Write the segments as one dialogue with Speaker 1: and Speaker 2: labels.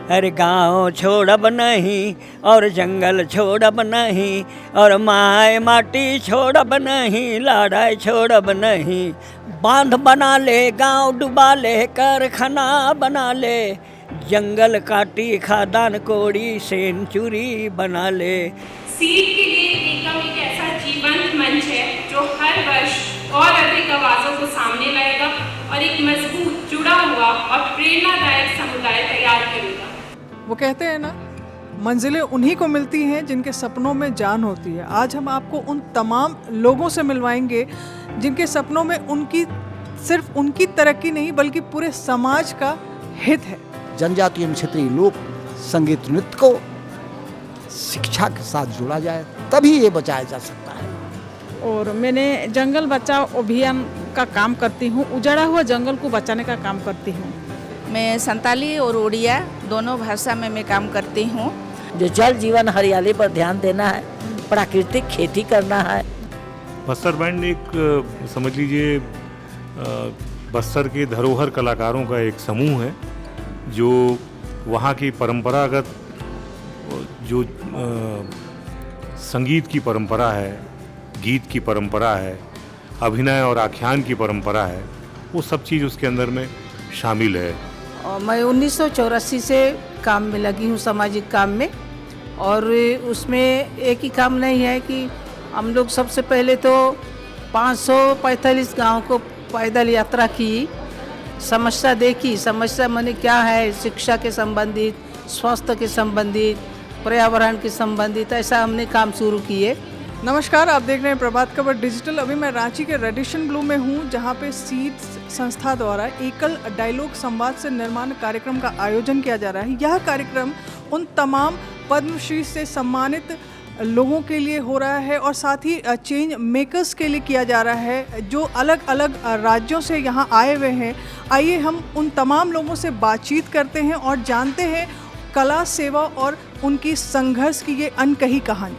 Speaker 1: अरे गाँव छोड़ब नहीं और जंगल छोड़ब नहीं और माय माटी छोड़ब नहीं, लड़ाई छोड़ब नहीं। बांध बना ले, गांव डुबा ले, कारखाना बना ले, जंगल काटी खादान कोड़ी सेंचुरी बना ले।
Speaker 2: सीट के लिए एकम एक ऐसा जीवंत मंच है जो हर वर्ष और अधिक आवाज़ों को सामने लाएगा और एक मजबूत, जुड़ा हुआ और प्रेरणादायक समुदाय तैयार करेगा।
Speaker 3: वो कहते हैं ना, मंजिलें उन्हीं को मिलती हैं जिनके सपनों में जान होती है। आज हम आपको उन तमाम लोगों से मिलवाएंगे जिनके सपनों में सिर्फ उनकी तरक्की नहीं बल्कि पूरे समाज का हित है।
Speaker 4: जनजातीय एवं क्षेत्रीय लोक संगीत नृत्य को शिक्षा के साथ जोड़ा जाए, तभी ये बचाया जा सकता है।
Speaker 5: और मैंने जंगल बचाओ अभियान का काम करती हूँ, उजड़ा हुआ जंगल को बचाने का काम करती हूँ।
Speaker 6: मैं संताली और उड़िया दोनों भाषा में मैं काम करती हूँ।
Speaker 7: जो जल जीवन हरियाली पर ध्यान देना है, प्राकृतिक खेती करना है।
Speaker 8: बस्तर बैंड एक समझ लीजिए बस्तर के धरोहर कलाकारों का एक समूह है जो वहाँ की परंपरागत जो संगीत की परंपरा है, गीत की परंपरा है, अभिनय और आख्यान की परंपरा है, वो सब चीज़ उसके अंदर में शामिल है।
Speaker 9: और मैं 1984 से काम में लगी हूँ, सामाजिक काम में। और उसमें एक ही काम नहीं है कि हम लोग सबसे पहले तो 545 गांव को पैदल यात्रा की, समस्या देखी। समस्या माने क्या है, शिक्षा के संबंधित, स्वास्थ्य के संबंधित, पर्यावरण के संबंधित, ऐसा हमने काम शुरू किए।
Speaker 3: नमस्कार, आप देख रहे हैं प्रभात खबर डिजिटल। अभी मैं रांची के रेडिशन ब्लू में हूँ, जहाँ पे सीड्स संस्था द्वारा एकल डायलॉग संवाद से निर्माण कार्यक्रम का आयोजन किया जा रहा है। यह कार्यक्रम उन तमाम पद्मश्री से सम्मानित लोगों के लिए हो रहा है और साथ ही चेंज मेकर्स के लिए किया जा रहा है जो अलग अलग राज्यों से यहाँ आए हुए हैं। आइए हम उन तमाम लोगों से बातचीत करते हैं और जानते हैं कला, सेवा और उनकी संघर्ष की ये अनकही कहानी।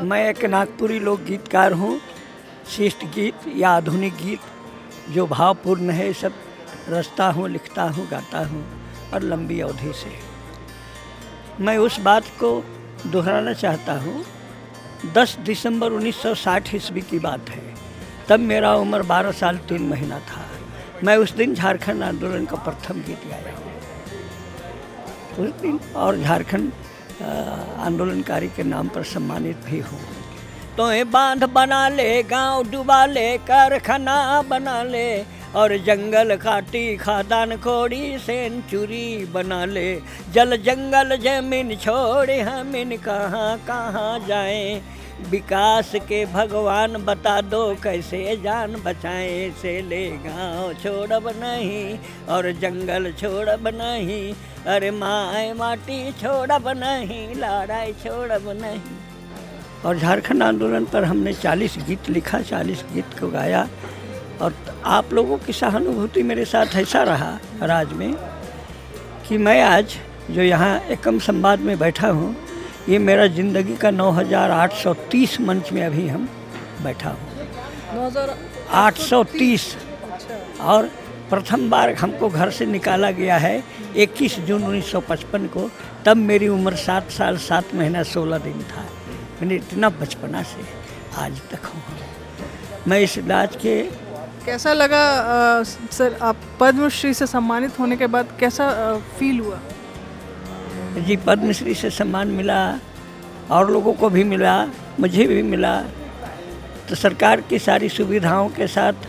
Speaker 1: मैं एक नागपुरी लोक गीतकार हूँ। शिष्ट गीत या आधुनिक गीत जो भावपूर्ण है, सब रचता हूँ, लिखता हूँ, गाता हूँ और लंबी अवधि से। मैं उस बात को दोहराना चाहता हूँ। 10 दिसंबर 1960 ईस्वी की बात है। तब मेरा उम्र 12 साल 3 महीना था। मैं उस दिन झारखंड आंदोलन का प्रथम गीत गाया हूँ उस दिन, और झारखंड आंदोलनकारी के नाम पर सम्मानित भी हूँ। तो ये बांध बना ले, गांव डुबा ले, कारखाना बना ले और जंगल काटी खादान खोड़ी सेंचुरी बना ले। जल जंगल जमीन छोड़े हम इन कहाँ कहाँ जाएं, विकास के भगवान बता दो कैसे जान बचाएं। से ले गाँव छोड़ब नहीं और जंगल छोड़ब नहीं, अरे माय माटी छोड़ब नहीं, लड़ाई छोड़ब नहीं। और झारखंड आंदोलन पर हमने 40 गीत लिखा, 40 गीत को गाया। और आप लोगों की सहानुभूति मेरे साथ ऐसा रहा राज में कि मैं आज जो यहाँ एकम संवाद में बैठा हूँ, ये मेरा ज़िंदगी का 9830 मंच में अभी हम बैठा हूँ। 9830। और प्रथम बार हमको घर से निकाला गया है 21 जून 1955 को। तब मेरी उम्र 7 साल 7 महीना 16 दिन था। मैंने इतना बचपना से आज तक हूँ। मैं इस राज के
Speaker 3: कैसा लगा सर, आप पद्मश्री से सम्मानित होने के बाद कैसा फील हुआ?
Speaker 1: जी, पद्मश्री से सम्मान मिला और लोगों को भी मिला, मुझे भी मिला। तो सरकार की सारी सुविधाओं के साथ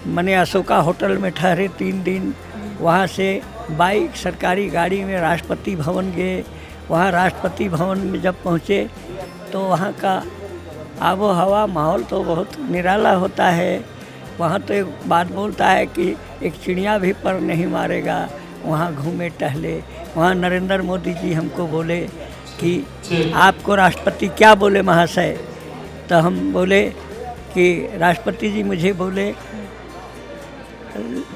Speaker 1: मैंने अशोका होटल में ठहरे 3 दिन। वहाँ से बाइक सरकारी गाड़ी में राष्ट्रपति भवन गए। वहाँ राष्ट्रपति भवन में जब पहुँचे तो वहाँ का आबो हवा माहौल तो बहुत निराला होता है। वहाँ तो एक बात बोलता है कि एक चिड़िया भी पर नहीं मारेगा। वहाँ घूमे टहले। वहाँ नरेंद्र मोदी जी हमको बोले कि आपको राष्ट्रपति क्या बोले महाशय? तो हम बोले कि राष्ट्रपति जी मुझे बोले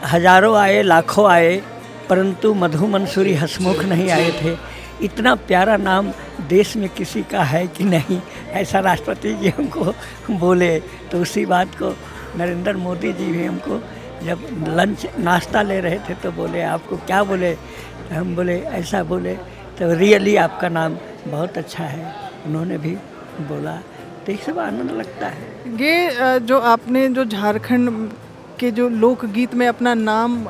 Speaker 1: हजारों आए, लाखों आए, परंतु मधु मंसूरी हसमुख नहीं आए थे। इतना प्यारा नाम देश में किसी का है कि नहीं, ऐसा राष्ट्रपति जी हमको बोले। तो उसी बात को नरेंद्र मोदी जी भी हमको जब लंच नाश्ता ले रहे थे तो बोले आपको क्या बोले, हम बोले ऐसा बोले, तो रियली आपका नाम बहुत अच्छा है, उन्होंने भी बोला, तो ये सब आनंद लगता है।
Speaker 3: ये जो आपने जो झारखंड के जो लोकगीत में अपना नाम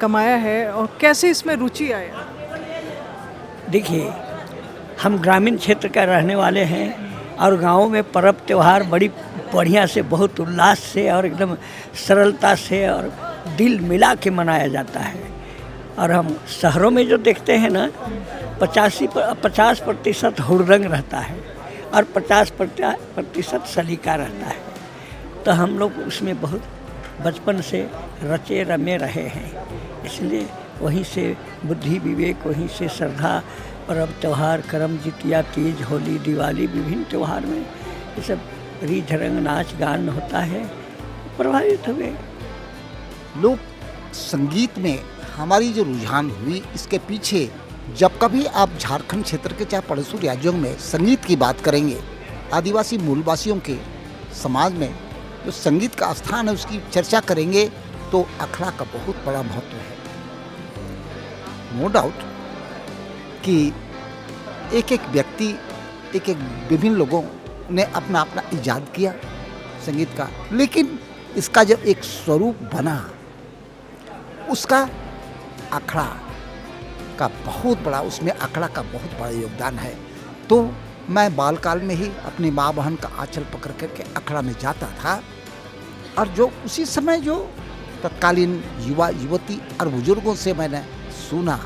Speaker 3: कमाया है, और कैसे इसमें रुचि आया?
Speaker 1: देखिए, हम ग्रामीण क्षेत्र का रहने वाले हैं और गाँव में पर्व त्यौहार बड़ी बढ़िया से, बहुत उल्लास से और एकदम सरलता से और दिल मिला के मनाया जाता है। और हम शहरों में जो देखते हैं ना, 50% हुड़दंग रहता है और 50% सलीका रहता है। तो हम लोग उसमें बहुत बचपन से रचे रमे रहे हैं, इसलिए वहीं से बुद्धि विवेक, वहीं से श्रद्धा, पर्व त्यौहार, करम जितिया, तीज, होली, दिवाली, विभिन्न त्यौहार में ये सब रीझ रंग नाच गान होता है, प्रभावित हुए।
Speaker 4: लोक संगीत में हमारी जो रुझान हुई, इसके पीछे जब कभी आप झारखंड क्षेत्र के चाहे पड़ोसी राज्यों में संगीत की बात करेंगे, आदिवासी मूलवासियों के समाज में जो संगीत का स्थान है उसकी चर्चा करेंगे, तो अखड़ा का बहुत बड़ा महत्व है। नो डाउट कि एक एक व्यक्ति, एक एक विभिन्न लोगों ने अपना अपना इजाद किया संगीत का, लेकिन इसका जब एक स्वरूप बना, उसका अखड़ा का बहुत बड़ा, उसमें अखड़ा का बहुत बड़ा योगदान है। तो मैं बालकाल में ही अपनी माँ बहन का आंचल पकड़ करके अखड़ा में जाता था, और जो उसी समय जो तत्कालीन युवा युवती और बुजुर्गों से मैंने सुना,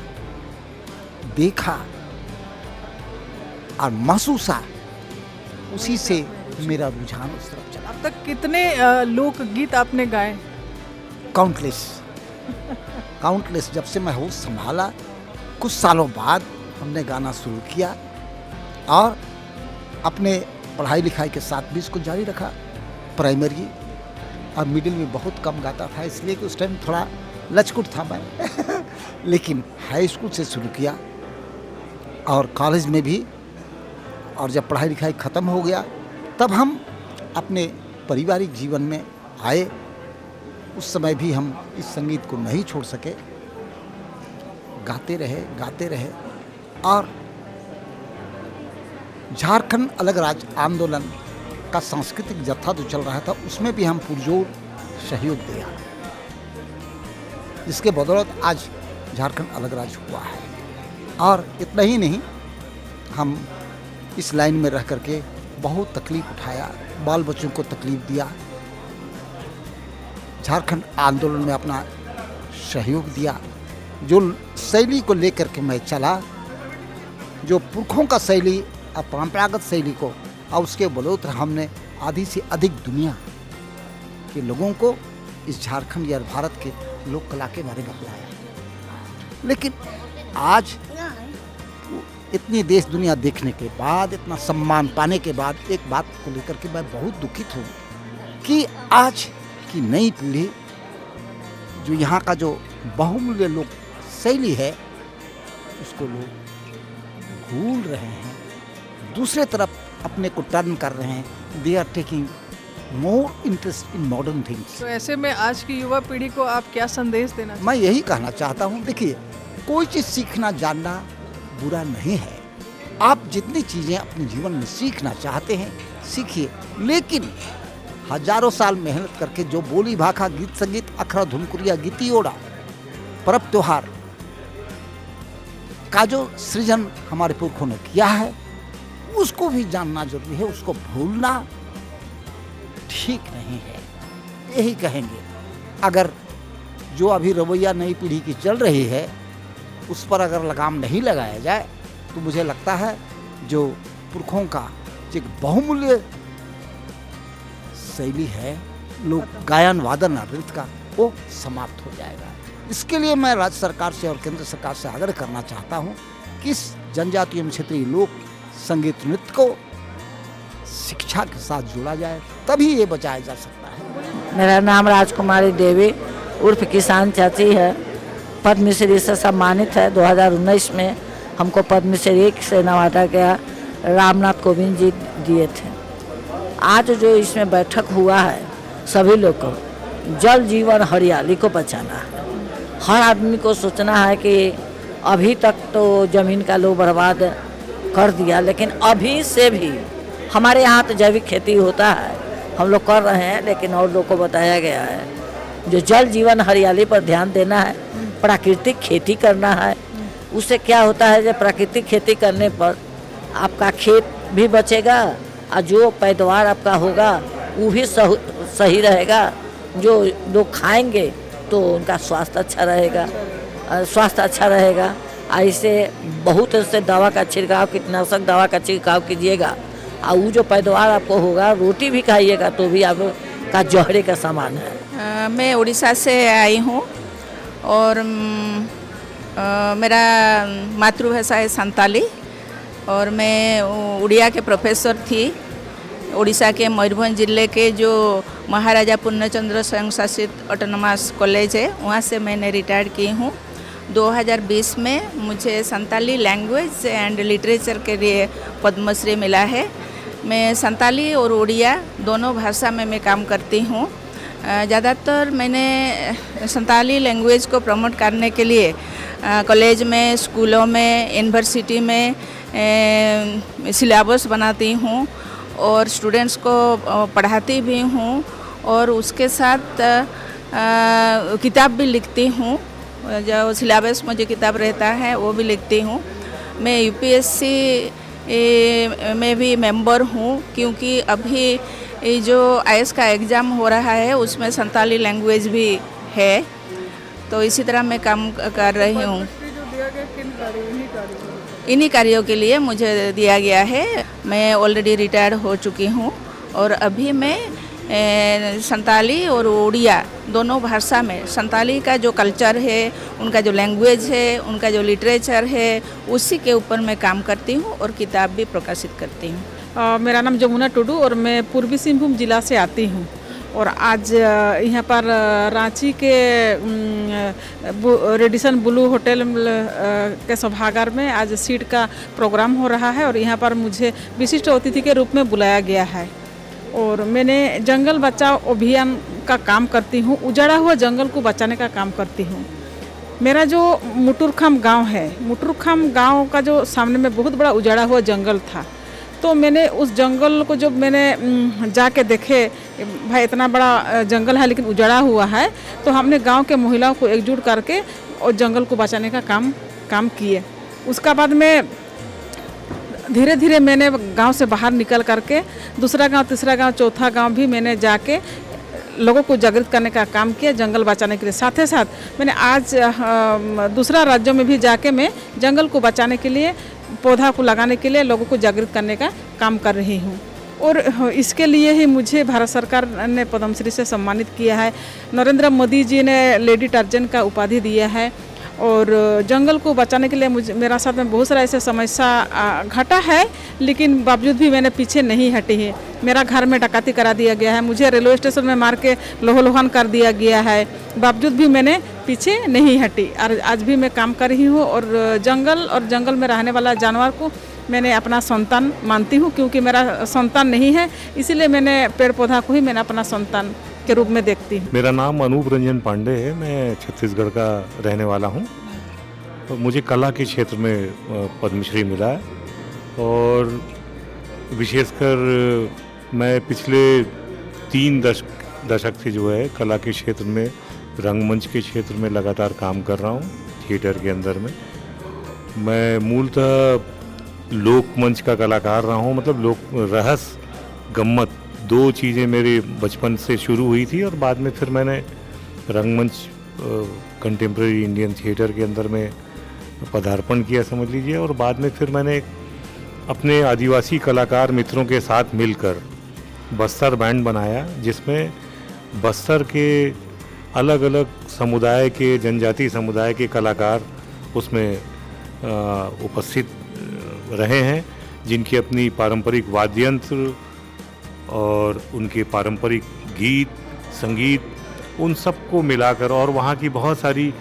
Speaker 4: देखा और महसूसा, उसी से मेरा रुझान उस तरफ चला।
Speaker 3: अब तक कितने लोकगीत आपने गाए?
Speaker 4: काउंटलेस। जब से मैं होश संभाला, कुछ सालों बाद हमने गाना शुरू किया और अपने पढ़ाई लिखाई के साथ भी इसको जारी रखा। प्राइमरी और मिडिल में बहुत कम गाता था, इसलिए कि उस टाइम थोड़ा लचकुट था मैं लेकिन हाई स्कूल से शुरू किया और कॉलेज में भी, और जब पढ़ाई लिखाई ख़त्म हो गया तब हम अपने पारिवारिक जीवन में आए। उस समय भी हम इस संगीत को नहीं छोड़ सके, गाते रहे और झारखंड अलग राज्य आंदोलन का सांस्कृतिक जत्था जो चल रहा था, उसमें भी हम पुरजोर सहयोग दिया, जिसके बदौलत आज झारखंड अलग राज्य हुआ है। और इतना ही नहीं, हम इस लाइन में रह करके बहुत तकलीफ उठाया, बाल बच्चों को तकलीफ दिया, झारखंड आंदोलन में अपना सहयोग दिया। जो शैली को लेकर के मैं चला, जो पुरखों का शैली और परंपरागत शैली को, और उसके बदौलत हमने आधी से अधिक दुनिया के लोगों को इस झारखंड या भारत के लोक कला के बारे में बताया। लेकिन आज इतनी देश दुनिया देखने के बाद, इतना सम्मान पाने के बाद, एक बात को लेकर के मैं बहुत दुखित हूँ कि आज की नई पीढ़ी जो यहाँ का जो बहुमूल्य लोक शैली है, उसको लोग भूल रहे हैं, दूसरे तरफ अपने को टर्न कर रहे हैं। They are taking more interest in modern things.
Speaker 3: तो ऐसे में आज की युवा पीढ़ी को आप क्या संदेश देना?
Speaker 4: मैं यही कहना चाहता हूँ, देखिए, कोई चीज़ सीखना जानना बुरा नहीं है। आप जितनी चीज़ें अपने जीवन में सीखना चाहते हैं सीखिए, लेकिन हजारों साल मेहनत करके जो बोली भाखा, गीत संगीत, अखड़ा धुनकुरिया, गीतियोड़ा, पर्व त्योहार का जो सृजन हमारे पुरखों ने किया है, उसको भी जानना जरूरी है। उसको भूलना ठीक नहीं है, यही कहेंगे। अगर जो अभी रवैया नई पीढ़ी की चल रही है, उस पर अगर लगाम नहीं लगाया जाए, तो मुझे लगता है जो पुरखों का एक बहुमूल्य शैली है, लोक गायन वादन और नृत्य का, वो समाप्त हो जाएगा। इसके लिए मैं राज्य सरकार से और केंद्र सरकार से आग्रह करना चाहता हूँ कि इस जनजातीय एवं क्षेत्रीय लोक संगीत नृत्य को शिक्षा के साथ जोड़ा जाए, तभी ये बचाया जा सकता है।
Speaker 7: मेरा नाम राजकुमारी देवी उर्फ किसान चाची है, पद्मश्री से सम्मानित है। 2019 में हमको पद्मश्री से नवाजा गया, रामनाथ कोविंद जी दिए थे। आज जो इसमें बैठक हुआ है सभी लोग को, जल जीवन हरियाली को बचाना है। हर आदमी को सोचना है कि अभी तक तो ज़मीन का लोग बर्बाद कर दिया, लेकिन अभी से भी हमारे यहाँ तो जैविक खेती होता है, हम लोग कर रहे हैं, लेकिन और लोग को बताया गया है जो जल जीवन हरियाली पर ध्यान देना है, प्राकृतिक खेती करना है। उससे क्या होता है, जब प्राकृतिक खेती करने पर आपका खेत भी बचेगा और जो पैदावार आपका होगा वो भी सही रहेगा। जो लोग खाएंगे तो उनका स्वास्थ्य अच्छा रहेगा। ऐसे बहुत से दवा का छिड़काव, कीटनाशक दवा का छिड़काव कीजिएगा और वो जो पैदावार आपको होगा, रोटी भी खाइएगा तो भी आपका जहरे का सामान है।
Speaker 6: मैं उड़ीसा से आई हूँ और मेरा मातृभाषा है संताली और मैं उड़िया के प्रोफेसर थी। उड़ीसा के मयूरभंज जिले के जो महाराजा पूर्णचंद्र स्वयं शासित ऑटोनोमस कॉलेज है, वहाँ से मैंने रिटायर की हूँ। 2020 में मुझे संताली लैंग्वेज एंड लिटरेचर के लिए पद्मश्री मिला है। मैं संताली और उड़िया दोनों भाषा में मैं काम करती हूँ। ज़्यादातर मैंने संताली लैंग्वेज को प्रमोट करने के लिए कॉलेज में, स्कूलों में, यूनिवर्सिटी में सिलेबस बनाती हूँ और स्टूडेंट्स को पढ़ाती भी हूँ और उसके साथ किताब भी लिखती हूँ। जो सिलेबस में जो किताब रहता है वो भी लिखती हूँ। मैं यूपीएससी में भी मेंबर हूँ, क्योंकि अभी जो आईएएस का एग्ज़ाम हो रहा है उसमें संताली लैंग्वेज भी है, तो इसी तरह मैं काम कर रही हूँ। इन्हीं कार्यों के लिए मुझे दिया गया है। मैं ऑलरेडी रिटायर्ड हो चुकी हूँ और अभी मैं संताली और उड़िया दोनों भाषा में, संताली का जो कल्चर है, उनका जो लैंग्वेज है, उनका जो लिटरेचर है, उसी के ऊपर मैं काम करती हूँ और किताब भी प्रकाशित करती हूँ।
Speaker 5: मेरा नाम जमुना टुडू और मैं पूर्वी सिंहभूम जिला से आती हूँ और आज यहाँ पर रांची के रेडिसन ब्लू होटल के सभागार में आज सीट का प्रोग्राम हो रहा है और यहाँ पर मुझे विशिष्ट अतिथि के रूप में बुलाया गया है। और मैंने जंगल बचाओ अभियान का काम करती हूँ, उजाड़ा हुआ जंगल को बचाने का काम करती हूँ। मेरा जो मुटुरखाम गांव है, मुटुरखाम गांव का जो सामने में बहुत बड़ा उजाड़ा हुआ जंगल था, तो मैंने उस जंगल को जब मैंने जाके देखे, भाई इतना बड़ा जंगल है लेकिन उजाड़ा हुआ है, तो हमने गांव के महिलाओं को एकजुट करके और जंगल को बचाने का काम किए। उसका बाद में धीरे धीरे मैंने गांव से बाहर निकल करके दूसरा गांव, तीसरा गांव, चौथा गांव भी मैंने जाके लोगों को जागृत करने का काम किया जंगल बचाने के लिए। साथ ही साथ मैंने आज दूसरा राज्यों में भी जाके मैं जंगल को बचाने के लिए, पौधा को लगाने के लिए लोगों को जागृत करने का काम कर रही हूँ। और इसके लिए ही मुझे भारत सरकार ने पद्मश्री से सम्मानित किया है। नरेंद्र मोदी जी ने लेडी टर्जन का उपाधि दिया है और जंगल को बचाने के लिए मेरा साथ में बहुत सारा ऐसे समस्या घटा है, लेकिन बावजूद भी मैंने पीछे नहीं हटी है। मेरा घर में डकैती करा दिया गया है, मुझे रेलवे स्टेशन में मार के लोहन कर दिया गया है, बावजूद भी मैंने पीछे नहीं हटी और आज भी मैं काम कर रही हूँ। और जंगल में रहने वाला जानवर को मैंने अपना संतान मानती हूँ, क्योंकि मेरा संतान नहीं है, इसीलिए मैंने पेड़ पौधा को ही मैंने अपना संतान के रूप में देखती हूँ।
Speaker 8: मेरा नाम अनूप रंजन पांडे है, मैं छत्तीसगढ़ का रहने वाला हूँ। तो मुझे कला के क्षेत्र में पद्मश्री मिला है और विशेषकर मैं पिछले 3 दशक से जो है कला के क्षेत्र में, रंगमंच के क्षेत्र में लगातार काम कर रहा हूँ। थिएटर के अंदर में मैं मूलतः लोकमंच का कलाकार रहा हूँ, मतलब लोक रहस्य, गम्मत, 2 चीज़ें मेरे बचपन से शुरू हुई थी और बाद में फिर मैंने रंगमंच, कंटेम्प्रेरी इंडियन थिएटर के अंदर में पदार्पण किया समझ लीजिए। और बाद में फिर मैंने अपने आदिवासी कलाकार मित्रों के साथ मिलकर बस्तर बैंड बनाया, जिसमें बस्तर के अलग अलग समुदाय के, जनजाति समुदाय के कलाकार उसमें उपस्थित रहे हैं, जिनकी अपनी पारंपरिक वाद्ययंत्र और उनके पारंपरिक गीत, संगीत, उन सबको मिलाकर, और वहाँ की बहुत सारी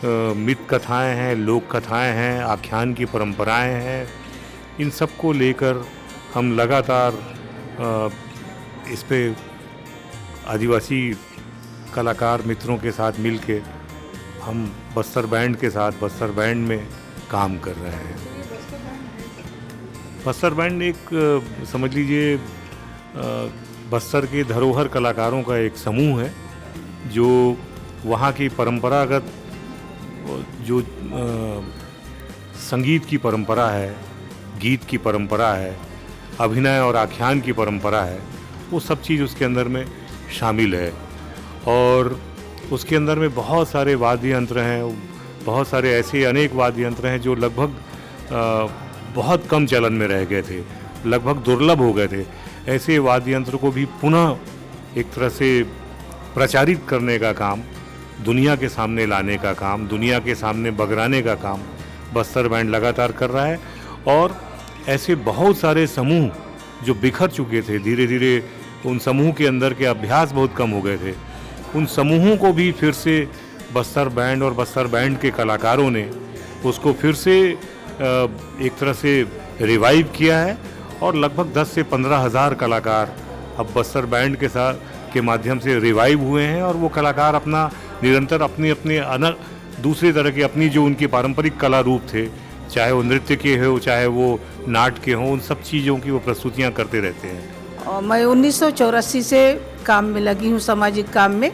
Speaker 8: मिथ कथाएँ हैं, लोक कथाएँ हैं, आख्यान की परंपराएं हैं, इन सब को लेकर हम लगातार इस पे आदिवासी कलाकार मित्रों के साथ मिलके हम बस्तर बैंड के साथ बस्तर बैंड में काम कर रहे हैं। बस्तर बैंड एक समझ लीजिए बस्तर के धरोहर कलाकारों का एक समूह है जो वहाँ की परंपरागत जो संगीत की परंपरा है, गीत की परंपरा है, अभिनय और आख्यान की परंपरा है, वो सब चीज़ उसके अंदर में शामिल है। और उसके अंदर में बहुत सारे वाद्य यंत्र हैं, बहुत सारे ऐसे अनेक वाद्य यंत्र हैं जो लगभग बहुत कम चलन में रह गए थे, लगभग दुर्लभ हो गए थे। ऐसे वाद्य यंत्र को भी पुनः एक तरह से प्रचारित करने का काम, दुनिया के सामने लाने का काम, दुनिया के सामने बगराने का काम बस्तर बैंड लगातार कर रहा है। और ऐसे बहुत सारे समूह जो बिखर चुके थे, धीरे धीरे उन समूह के अंदर के अभ्यास बहुत कम हो गए थे, उन समूहों को भी फिर से बस्तर बैंड और बस्तर बैंड के कलाकारों ने उसको फिर से एक तरह से रिवाइव किया है। और लगभग 10 से 15 हज़ार कलाकार अब बस्तर बैंड के साथ के माध्यम से रिवाइव हुए हैं। और वो कलाकार अपना निरंतर अपने अपने दूसरे तरह के अपनी जो उनके पारंपरिक कला रूप थे, चाहे वो नृत्य के हो, चाहे वो नाट्य के हों, उन सब चीज़ों की वो प्रस्तुतियाँ करते रहते हैं।
Speaker 9: और मैं 1984 से काम में लगी हूँ, सामाजिक काम में।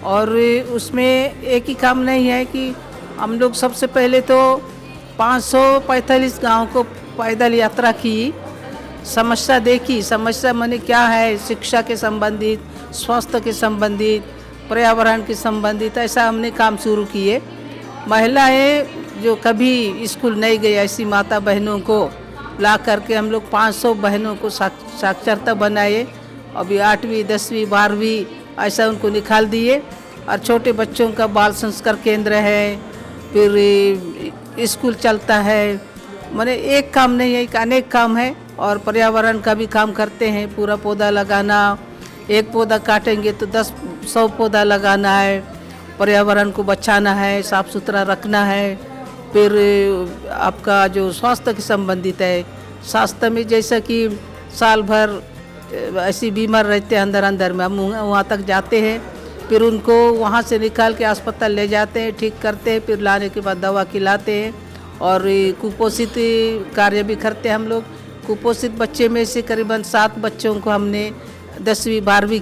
Speaker 9: और उसमें एक ही काम नहीं है कि हम लोग सबसे पहले तो 545 गांव को पैदल यात्रा की, समस्या देखी। समस्या माने क्या है, शिक्षा के संबंधित, स्वास्थ्य के संबंधित, पर्यावरण के संबंधित, ऐसा हमने काम शुरू किए। महिलाएं जो कभी स्कूल नहीं गई, ऐसी माता बहनों को ला करके हम लोग 500 बहनों को साक्षरता बनाए। अभी 8वीं 10वीं 12वीं ऐसा उनको निकाल दिए। और छोटे बच्चों का बाल संस्कार केंद्र है, फिर स्कूल चलता है। माने एक काम नहीं है, एक अनेक काम है। और पर्यावरण का भी काम करते हैं, पूरा पौधा लगाना, एक पौधा काटेंगे तो 100 पौधा लगाना है, पर्यावरण को बचाना है, साफ़ सुथरा रखना है। फिर आपका जो स्वास्थ्य के संबंधित है, स्वास्थ्य में जैसा कि साल भर ऐसी बीमार रहते हैं अंदर में, हम वहाँ तक जाते हैं, फिर उनको वहाँ से निकाल के अस्पताल ले जाते हैं, ठीक करते हैं, फिर लाने के बाद दवा खिलाते हैं। और कुपोषित कार्य भी करते हैं हम लोग। कुपोषित बच्चे में से करीबन 7 बच्चों को हमने 10वीं 12वीं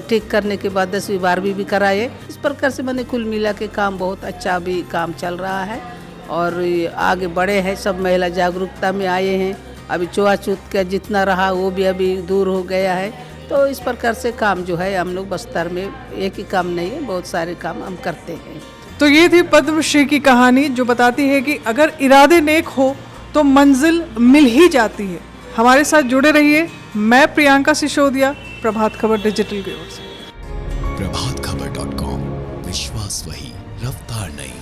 Speaker 9: ठीक करने के बाद 10वीं 12वीं भी कराए। इस प्रकार से मैंने कुल मिला के काम बहुत अच्छा भी काम चल रहा है और आगे बढ़े हैं। सब महिला जागरूकता में आए हैं। अभी छुआछूत का जितना रहा वो भी अभी दूर हो गया है। तो इस प्रकार से काम जो है हम लोग बस्तर में एक ही काम नहीं है, बहुत सारे काम हम करते हैं।
Speaker 3: तो ये थी पद्मश्री की कहानी जो बताती है कि अगर इरादे नेक हो तो मंजिल मिल ही जाती है। हमारे साथ जुड़े रहिए। मैं प्रियंका सिसोदिया, प्रभात खबर डिजिटल की ओर से।
Speaker 10: प्रभातखबर.com, विश्वास वही, रफ्तार नहीं।